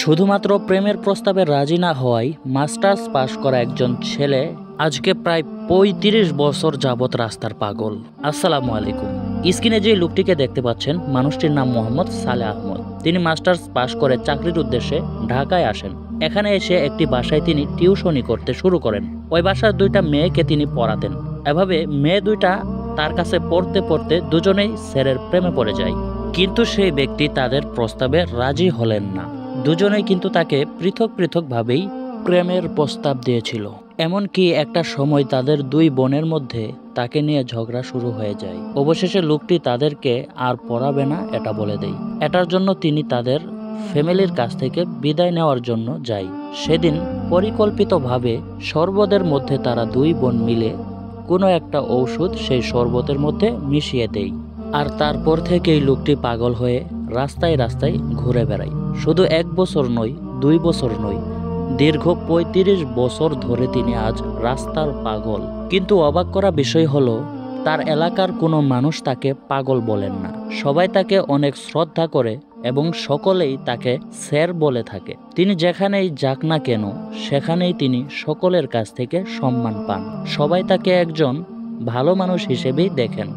শুধুমাত্র প্রেমের প্রস্তাবে রাজি না হওয়ায় মাস্টার্স পাশ করা একজন ছেলে আজকে প্রায় ৩৫ বছর যাবৎ রাস্তার পাগল। আসসালামু আলাইকুম। স্ক্রিনে যে লোকটিকে দেখতে পাচ্ছেন, মানুষটির নাম মোহাম্মদ সালেহ আহমদ। তিনি মাস্টার্স পাশ করে চাকরির উদ্দেশ্যে ঢাকায় আসেন। এখানে এসে একটি বাসায় তিনি টিউশনি করতে শুরু করেন। ওই বাসার দুইটা মেয়েকে তিনি পড়াতেন। এভাবে মেয়ে দুইটা তার কাছে পড়তে পড়তে দুজনেই স্যারের প্রেমে পড়ে যায়। কিন্তু সেই ব্যক্তি তাদের প্রস্তাবে রাজি হলেন না। দুজনেই কিন্তু তাকে পৃথক পৃথকভাবেই প্রেমের প্রস্তাব দিয়েছিল। এমনকি একটা সময় তাদের দুই বোনের মধ্যে তাকে নিয়ে ঝগড়া শুরু হয়ে যায়। অবশেষে লোকটি তাদেরকে আর পড়াবে না এটা বলে দেয়। এটার জন্য তিনি তাদের ফ্যামিলির কাছ থেকে বিদায় নেওয়ার জন্য যায়। সেদিন পরিকল্পিতভাবে শরবতের মধ্যে তারা দুই বোন মিলে কোনো একটা ঔষধ সেই শরবতের মধ্যে মিশিয়ে দেয়। আর তারপর থেকেই লোকটি পাগল হয়ে রাস্তায় রাস্তায় ঘুরে বেড়ায়। শুধু 1 বছর নয়, 2 বছর নয়, দীর্ঘ 35 বছর ধরে তিনি আজ রাস্তার পাগল। কিন্তু অবাক করা বিষয় হলো, তার এলাকার কোনো মানুষ তাকে পাগল বলেন না। সবাই তাকে অনেক শ্রদ্ধা করে এবং সকলেই তাকে স্যার বলে থাকে। তিনি যেখানেই যাক না কেন, সেখানেই তিনি সকলের কাছ থেকে সম্মান পান। সবাই তাকে একজন ভালো মানুষ হিসেবেই দেখেন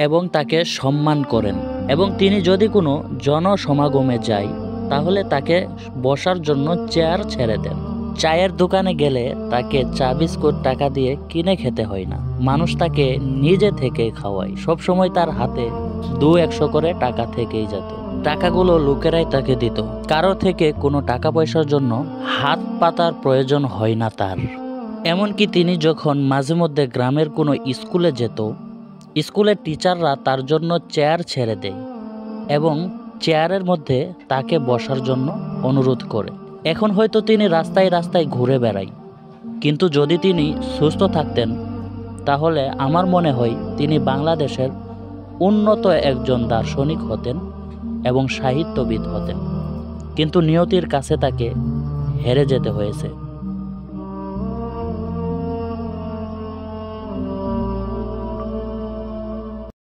এবং তাকে সম্মান করেন। এবং তিনি যদি কোনো জনসমাগমে যায়, তাহলে তাকে বসার জন্য চেয়ার ছেড়ে দেন। চায়ের দোকানে গেলে তাকে চা বিস্কুট টাকা দিয়ে কিনে খেতে হয় না। মানুষ তাকে নিজে থেকে খাওয়ায়। সবসময় তার হাতে 200 করে টাকা থেকেই যেত। টাকাগুলো লোকেরাই তাকে দিত। কারো থেকে কোনো টাকা পয়সার জন্য হাত পাতার প্রয়োজন হয় না তার। এমনকি তিনি যখন মাঝে মধ্যে গ্রামের কোনো স্কুলে যেত, স্কুলের টিচাররা তার জন্য চেয়ার ছেড়ে দেয় এবং চেয়ারের মধ্যে তাকে বসার জন্য অনুরোধ করে। এখন হয়তো তিনি রাস্তায় রাস্তায় ঘুরে বেড়ায়, কিন্তু যদি তিনি সুস্থ থাকতেন, তাহলে আমার মনে হয় তিনি বাংলাদেশের উন্নত একজন দার্শনিক হতেন এবং সাহিত্যবিদ হতেন। কিন্তু নিয়তির কাছে তাকে হেরে যেতে হয়েছে।